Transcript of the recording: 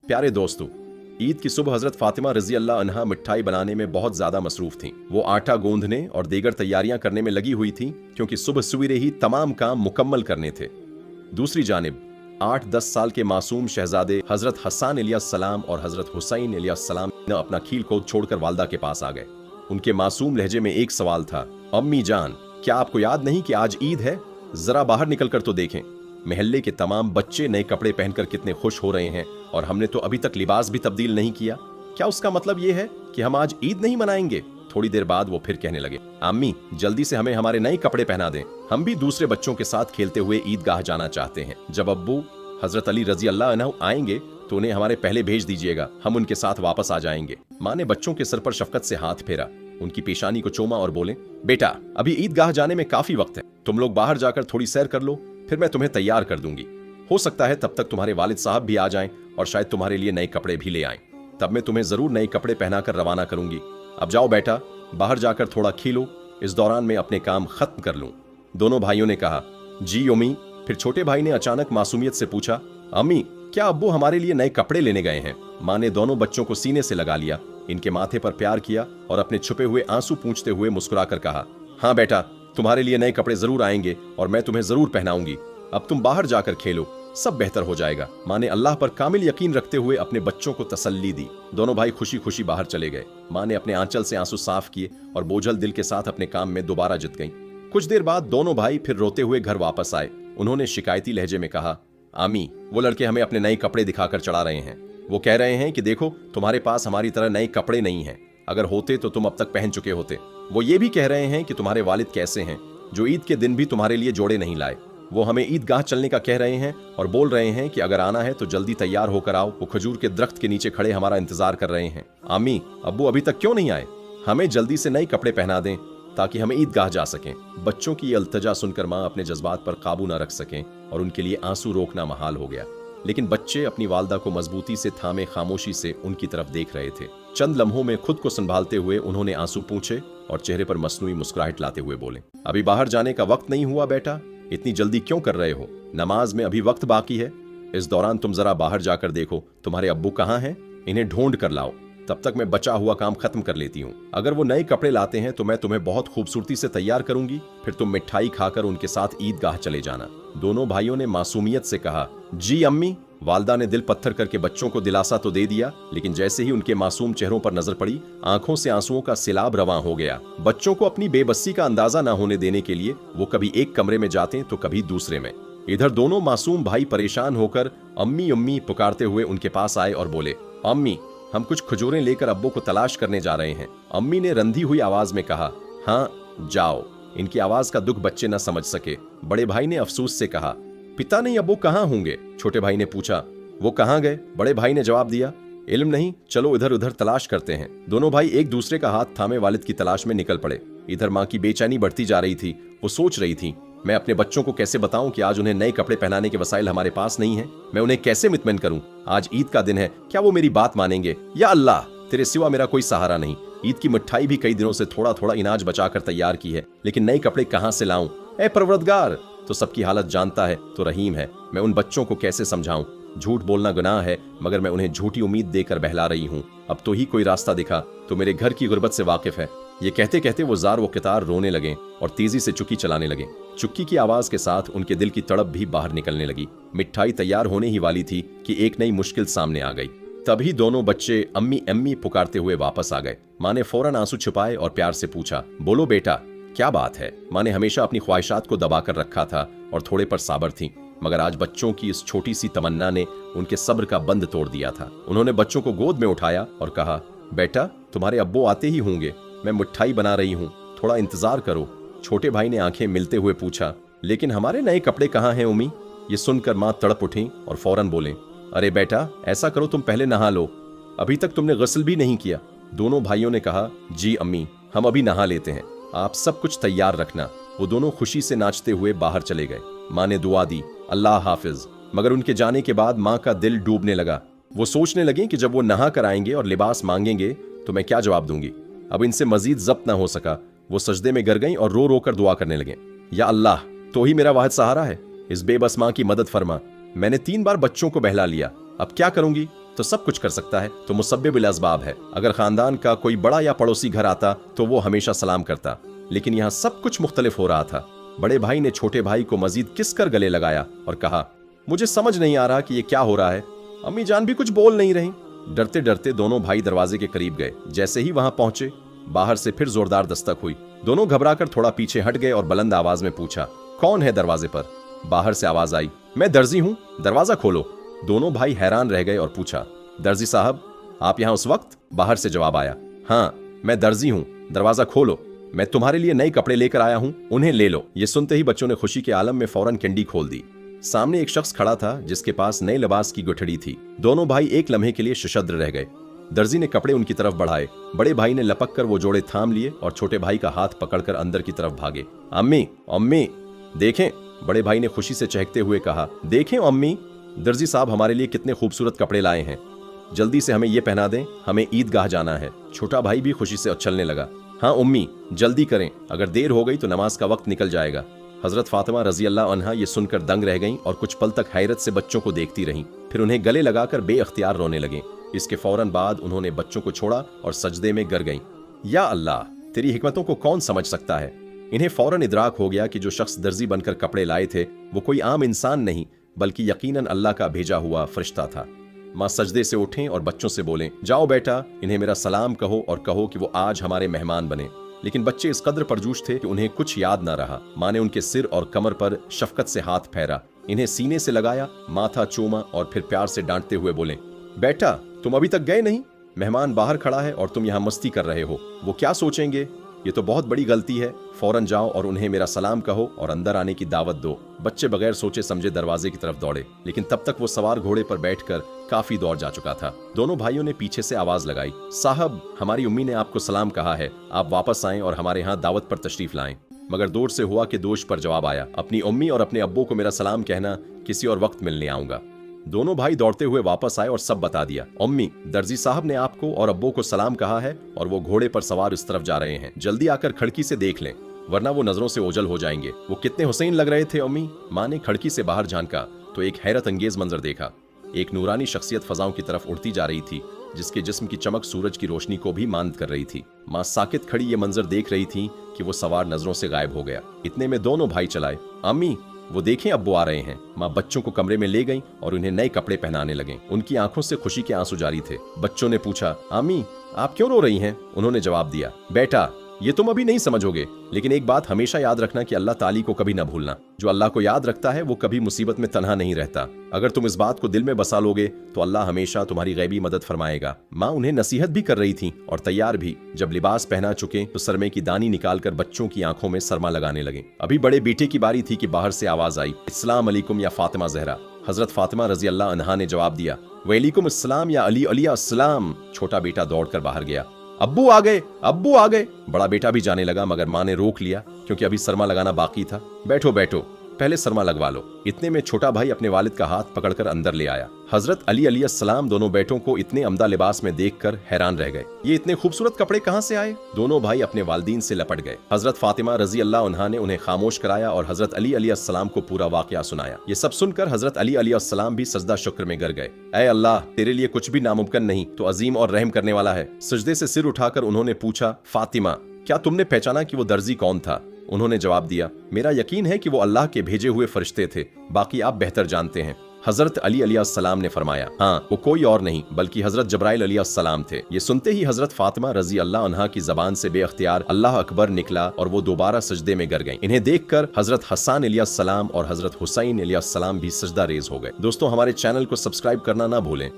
प्यारे दोस्तों, ईद की सुबह हजरत फातिमा रजी अल्लाह अन्हा मिठाई बनाने में बहुत ज्यादा मसरूफ थीं। वो आटा गूंदने और दीगर तैयारियां करने में लगी हुई थीं क्योंकि सुबह सवेरे ही तमाम काम मुकम्मल करने थे। दूसरी जानिब 8-10 साल के मासूम शहजादे हजरत हसन अलैहिस्सलाम और हजरत हुसैन अलैहिस्सलाम ने अपना खील को छोड़कर वालदा के पास आ गए। उनके मासूम लहजे में एक सवाल था, अम्मी जान, क्या आपको याद नहीं कि आज ईद है? जरा बाहर निकल कर तो देखें। महल्ले के तमाम बच्चे नए कपड़े पहनकर कितने खुश हो रहे हैं और हमने तो अभी तक लिबास भी तब्दील नहीं किया। क्या उसका मतलब ये है कि हम आज ईद नहीं मनाएंगे? थोड़ी देर बाद वो फिर कहने लगे, अम्मी जल्दी से हमें हमारे नए कपड़े पहना दें, हम भी दूसरे बच्चों के साथ खेलते हुए ईदगाह जाना चाहते हैं। जब अब्बू हजरत अली रजी अल्लाह अन्हु आएंगे तो उन्हें हमारे पहले भेज दीजिएगा, हम उनके साथ वापस आ जाएंगे। माँ ने बच्चों के सर पर शफकत से हाथ फेरा, उनकी पेशानी को चूमा और बोले, बेटा अभी ईदगाह जाने में काफी वक्त है, तुम लोग बाहर जाकर थोड़ी सैर कर लो, फिर मैं तुम्हें तैयार कर दूंगी। हो सकता है तब तक तुम्हारे वालिद साहब भी आ जाएं और शायद तुम्हारे लिए नए कपड़े भी ले आएं। तब मैं तुम्हें जरूर नए कपड़े पहनाकर रवाना करूंगी। अब जाओ बेटा, बाहर जाकर थोड़ा खेलो, इस दौरान मैं अपने काम खत्म कर लूं। दोनों भाइयों ने कहा, जी अम्मी। फिर छोटे भाई ने अचानक मासूमियत से पूछा, अम्मी क्या अब्बू हमारे लिए नए कपड़े लेने गए हैं? माँ ने दोनों बच्चों को सीने से लगा लिया, इनके माथे पर प्यार किया और अपने छुपे हुए आंसू पूंछते हुए मुस्कुराकर कहा, हाँ बेटा, तुम्हारे लिए नए कपड़े जरूर आएंगे और मैं तुम्हें जरूर पहनाऊंगी। अब तुम बाहर जाकर खेलो, सब बेहतर हो जाएगा। माँ ने अल्लाह पर कामिल यकीन रखते हुए अपने बच्चों को तसल्ली दी। दोनों भाई खुशी खुशी बाहर चले गए। माँ ने अपने आंचल से आंसू साफ किए और बोझल दिल के साथ अपने काम में दोबारा जुट गईं। कुछ देर बाद दोनों भाई फिर रोते हुए घर वापस आए। उन्होंने शिकायती लहजे में कहा, आमी वो लड़के हमें अपने नए कपड़े दिखाकर चढ़ा रहे हैं। वो कह रहे हैं कि देखो तुम्हारे पास हमारी तरह नए कपड़े नहीं हैं, अगर होते तो तुम अब तक पहन चुके होते। वो ये भी कह रहे हैं कि तुम्हारे वालिद कैसे हैं जो ईद के दिन भी तुम्हारे लिए जोड़े नहीं लाए। वो हमें ईदगाह चलने का कह रहे हैं और बोल रहे हैं कि अगर आना है तो जल्दी तैयार होकर आओ, वो खजूर के दरख्त के नीचे खड़े हमारा इंतजार कर रहे हैं। आमी अब्बू अभी तक क्यों नहीं आए? हमें जल्दी से नए कपड़े पहना दें ताकि हम ईदगाह जा सकें। बच्चों की ये अल्तजा सुनकर माँ अपने जज्बात पर काबू न रख सकें और उनके लिए आंसू रोकना महाल हो गया। लेकिन बच्चे अपनी वालदा को मजबूती से थामे खामोशी से उनकी तरफ देख रहे थे। चंद लम्हों में खुद को संभालते हुए उन्होंने आंसू पूंछे और चेहरे पर मसनूई मुस्कुराहट लाते हुए बोले, अभी बाहर जाने का वक्त नहीं हुआ बेटा, इतनी जल्दी क्यों कर रहे हो? नमाज में अभी वक्त बाकी है। इस दौरान तुम जरा बाहर जाकर देखो तुम्हारे अब्बू कहाँ हैं, इन्हें ढूंढ कर लाओ। तब तक मैं बचा हुआ काम खत्म कर लेती हूँ। अगर वो नए कपड़े लाते हैं तो मैं तुम्हें बहुत खूबसूरती से तैयार करूंगी, फिर तुम मिठाई खाकर उनके साथ ईदगाह चले जाना। दोनों भाइयों ने मासूमियत से कहा, जी अम्मी। वालदा ने दिल पत्थर करके बच्चों को दिलासा तो दे दिया, लेकिन जैसे ही उनके मासूम चेहरों पर नजर पड़ी, आंखों से आंसुओं का सिलाब रवां हो गया। बच्चों को अपनी बेबसी का अंदाजा न होने देने के लिए वो कभी एक कमरे में जाते तो कभी दूसरे में। इधर दोनों मासूम भाई परेशान होकर अम्मी अम्मी पुकारते हुए उनके पास आए और बोले, अम्मी हम कुछ खजूरें लेकर अब्बू को तलाश करने जा रहे हैं। अम्मी ने रंधी हुई आवाज में कहा, हाँ जाओ। इनकी आवाज का दुख बच्चे न समझ सके। बड़े भाई ने अफसोस से कहा, पिता नहीं अब्बू कहाँ होंगे? छोटे भाई ने पूछा, वो कहाँ गए? बड़े भाई ने जवाब दिया, इल्म नहीं, चलो इधर उधर तलाश करते हैं। दोनों भाई एक दूसरे का हाथ थामे वालिद की तलाश में निकल पड़े। इधर माँ की बेचैनी बढ़ती जा रही थी। वो सोच रही थी, मैं अपने बच्चों को कैसे बताऊं कि आज उन्हें नए कपड़े पहनाने के वसाइल हमारे पास नहीं है? मैं उन्हें कैसे मुतमईन करूं? आज ईद का दिन है, क्या वो मेरी बात मानेंगे? या अल्लाह, तेरे सिवा मेरा कोई सहारा नहीं। ईद की मिठाई भी कई दिनों से थोड़ा थोड़ा इनाज बचाकर तैयार की है, लेकिन नए कपड़े कहाँ से लाऊं? ऐ परवरदिगार, तो सबकी हालत जानता है तो रहीम है। मैं उन बच्चों को कैसे समझाऊं? झूठ बोलना गुनाह है, मगर मैं उन्हें झूठी उम्मीद देकर बहला रही हूँ। अब तो ही कोई रास्ता दिखा तो मेरे घर की गुर्बत से वाकिफ है। ये कहते कहते वो जार व कितार रोने लगे और तेजी से चुक्की चलाने लगे। चुक्की की आवाज के साथ उनके दिल की तड़प भी बाहर निकलने लगी। मिठाई तैयार होने ही वाली थी कि एक नई मुश्किल सामने आ गई। तभी दोनों बच्चे अम्मी अम्मी पुकारते हुए वापस आ गए। माँ ने फौरन आंसू छुपाए और प्यार से पूछा, बोलो बेटा क्या बात है? माँ ने हमेशा अपनी ख्वाहिशात को दबाकर रखा था और थोड़े पर साबर थी, मगर आज बच्चों की इस छोटी सी तमन्ना ने उनके सब्र का बंद तोड़ दिया था। उन्होंने बच्चों को गोद में उठाया और कहा, बेटा तुम्हारे अब्बू आते ही होंगे, मैं मिठाई बना रही हूँ, थोड़ा इंतजार करो। छोटे भाई ने आंखें मिलते हुए पूछा, लेकिन हमारे नए कपड़े कहाँ हैं उम्मी? ये सुनकर माँ तड़प उठी और फौरन बोले, अरे बेटा ऐसा करो तुम पहले नहा लो, अभी तक तुमने गस्ल भी नहीं किया। दोनों भाइयों ने कहा, जी अम्मी हम अभी नहा लेते हैं, आप सब कुछ तैयार रखना। वो दोनों खुशी से नाचते हुए बाहर चले गए। माँ ने दुआ दी, अल्लाह हाफिज। मगर उनके जाने के बाद माँ का दिल डूबने लगा। वो सोचने लगे कि जब वो नहा कर आएंगे और लिबास मांगेंगे तो मैं क्या जवाब दूंगी। अब इनसे मजीद जब्त न हो सका। वो सजदे में गिर गईं और रो रो कर दुआ करने लगे, या अल्लाह तो ही मेरा वाहिद सहारा है, इस बेबस माँ की मदद फरमा। मैंने 3 बार बच्चों को बहला लिया, अब क्या करूंगी? तो सब कुछ कर सकता है, तो मुसब्बिबुल असबाब है। अगर खानदान का कोई बड़ा या पड़ोसी घर आता तो वो हमेशा सलाम करता, लेकिन यहाँ सब कुछ मुख्तलिफ हो रहा था। बड़े भाई ने छोटे भाई को मजीद किस कर गले लगाया और कहा, मुझे समझ नहीं आ रहा कि ये क्या हो रहा है। अम्मी जान भी कुछ बोल नहीं रही। डरते डरते दोनों भाई दरवाजे के करीब गए। जैसे ही वहां पहुंचे, बाहर से फिर जोरदार दस्तक हुई। दोनों घबराकर थोड़ा पीछे हट गए और बुलंद आवाज में पूछा, कौन है दरवाजे पर? बाहर से आवाज आई, मैं दर्जी हूं, दरवाजा खोलो। दोनों भाई हैरान रह गए और पूछा, दर्जी साहब आप यहाँ उस वक्त? बाहर से जवाब आया, हाँ मैं दर्जी हूँ, दरवाजा खोलो, मैं तुम्हारे लिए नए कपड़े लेकर आया हूँ, उन्हें ले लो। ये सुनते ही बच्चों ने खुशी के आलम में फौरन कैंडी खोल दी। सामने एक शख्स खड़ा था जिसके पास नए लिबास की गुठड़ी थी। दोनों भाई एक लम्हे के लिए शशद्र रह गए। दर्जी ने कपड़े उनकी तरफ बढ़ाए। बड़े भाई ने लपक कर वो जोड़े थाम लिए और छोटे भाई का हाथ पकड़कर अंदर की तरफ भागे। अम्मी अम्मी देखें, बड़े भाई ने खुशी से चहकते हुए कहा, देखें अम्मी, दर्जी साहब हमारे लिए कितने खूबसूरत कपड़े लाए हैं, जल्दी से हमें ये पहना दें, हमें ईदगाह जाना है। छोटा भाई भी खुशी से उछलने लगा। हाँ उम्मी जल्दी करें, अगर देर हो गई तो नमाज का वक्त निकल जाएगा। हजरत फातिमा रजी अल्लाह अन्हा ये सुनकर दंग रह गईं और कुछ पल तक हैरत से बच्चों को देखती रहीं, फिर उन्हें गले लगाकर बेअख्तियार रोने लगें। इसके फौरन बाद उन्होंने बच्चों को छोड़ा और सजदे में गिर गईं। या अल्लाह, तेरी हिकमतों को कौन समझ सकता है। इन्हें फौरन इदराक हो गया कि जो शख्स दर्जी बनकर कपड़े लाए थे वो कोई आम इंसान नहीं बल्कि यकीनन अल्लाह का भेजा हुआ फरिश्ता था। माँ सजदे से उठें और बच्चों से बोलें, जाओ बेटा, इन्हें मेरा सलाम कहो और कहो कि वो आज हमारे मेहमान बने। लेकिन बच्चे इस कदर परजूश थे कि उन्हें कुछ याद ना रहा। माँ ने उनके सिर और कमर पर शफकत से हाथ फेरा, इन्हें सीने से लगाया, माथा चूमा और फिर प्यार से डांटते हुए बोले, बेटा तुम अभी तक गए नहीं, मेहमान बाहर खड़ा है और तुम यहाँ मस्ती कर रहे हो, वो क्या सोचेंगे, ये तो बहुत बड़ी गलती है। फौरन जाओ और उन्हें मेरा सलाम कहो और अंदर आने की दावत दो। बच्चे बगैर सोचे समझे दरवाजे की तरफ दौड़े, लेकिन तब तक वो सवार घोड़े पर बैठकर काफी दौड़ जा चुका था। दोनों भाइयों ने पीछे से आवाज लगाई, साहब हमारी उम्मी ने आपको सलाम कहा है, आप वापस आएं और हमारे यहाँ दावत पर तशरीफ लाएं। मगर दूर से हुआ कि दोष पर जवाब आया, अपनी उम्मी और अपने अब्बू को मेरा सलाम कहना, किसी और वक्त मिलने आऊंगा। दोनों भाई दौड़ते हुए वापस आए और सब बता दिया। उम्मी, दर्जी साहब ने आपको और अब्बू को सलाम कहा है और वो घोड़े पर सवार इस तरफ जा रहे हैं, जल्दी आकर खिड़की से देख लें वरना वो नजरों से ओझल हो जाएंगे। वो कितने हुसैन लग रहे थे अम्मी। माँ ने खिड़की से बाहर झांका तो एक हैरत अंगेज मंजर देखा। एक नूरानी शख्सियत फजाओं की तरफ उड़ती जा रही थी जिसके जिस्म की चमक सूरज की रोशनी को भी मांद कर रही थी। माँ साकित खड़ी ये मंजर देख रही थी कि वो सवार नजरों से गायब हो गया। इतने में दोनों भाई चलाए, अम्मी वो देखें अब्बू आ रहे हैं। माँ बच्चों को कमरे में ले गईं और उन्हें नए कपड़े पहनाने लगे। उनकी आंखों से खुशी के आंसू जारी थे। बच्चों ने पूछा, अम्मी आप क्यों रो रही हैं? उन्होंने जवाब दिया, बेटा ये तुम अभी नहीं समझोगे, लेकिन एक बात हमेशा याद रखना कि अल्लाह ताली को कभी न भूलना। जो अल्लाह को याद रखता है वो कभी मुसीबत में तन्हा नहीं रहता। अगर तुम इस बात को दिल में बसा लोगे तो अल्लाह हमेशा तुम्हारी गैबी मदद फरमाएगा। माँ उन्हें नसीहत भी कर रही थी और तैयार भी। जब लिबास पहना चुके तो सरमे की दानी निकालकर बच्चों की आंखों में सरमा लगाने लगे। अभी बड़े बेटे की बारी थी कि बाहर से आवाज आई, अस्सलाम अलैकुम या फातिमा ज़हरा। हजरत फातिमा रजी अल्लाह अन्हा ने जवाब दिया, वैलिकुम अस्सलाम या अली अलिया अस्सलाम। छोटा बेटा दौड़कर बाहर गया, अब्बू आ गए, अब्बू आ गए। बड़ा बेटा भी जाने लगा मगर माँ ने रोक लिया क्योंकि अभी सरमा लगाना बाकी था। बैठो बैठो, पहले सरमा लगवा लो। इतने में छोटा भाई अपने वालिद का हाथ पकड़कर अंदर ले आया। हजरत अली अलैहिस्सलाम दोनों बेटों को इतने अमदा लिबास में देखकर हैरान रह गए। ये इतने खूबसूरत कपड़े कहाँ से आए? दोनों भाई अपने वालिदीन से लपट गए। हजरत फातिमा रजी अल्लाह अन्हा ने उन्हें खामोश कराया और हजरत अली अलैहिस्सलाम को पूरा वाकया सुनाया। ये सब सुनकर हजरत अली अलैहिस्सलाम भी सजदा शुक्र में गिर गए। ऐ अल्लाह, तेरे लिए कुछ भी नामुमकिन नहीं, तो अजीम और रहम करने वाला है। सजदे से सिर उठाकर उन्होंने पूछा, फातिमा क्या तुमने पहचाना कि वो दर्जी कौन था? उन्होंने जवाब दिया, मेरा यकीन है कि वो अल्लाह के भेजे हुए फरिश्ते थे, बाकी आप बेहतर जानते हैं। हजरत अली अलैहिस्सलाम ने फरमाया, हाँ वो कोई और नहीं बल्कि हजरत जब्राइल अलैहिस्सलाम थे। ये सुनते ही हजरत फातिमा रजी अल्लाह अन्हा की जबान से बेअख्तियार अल्लाह अकबर निकला और वो दोबारा सजदे में गिर गईं। इन्हें देखकर हजरत हसन अलैहिस्सलाम और हजरत हुसैन अलैहिस्सलाम भी सजदा रेज हो गए। दोस्तों हमारे चैनल को सब्सक्राइब करना ना भूलें।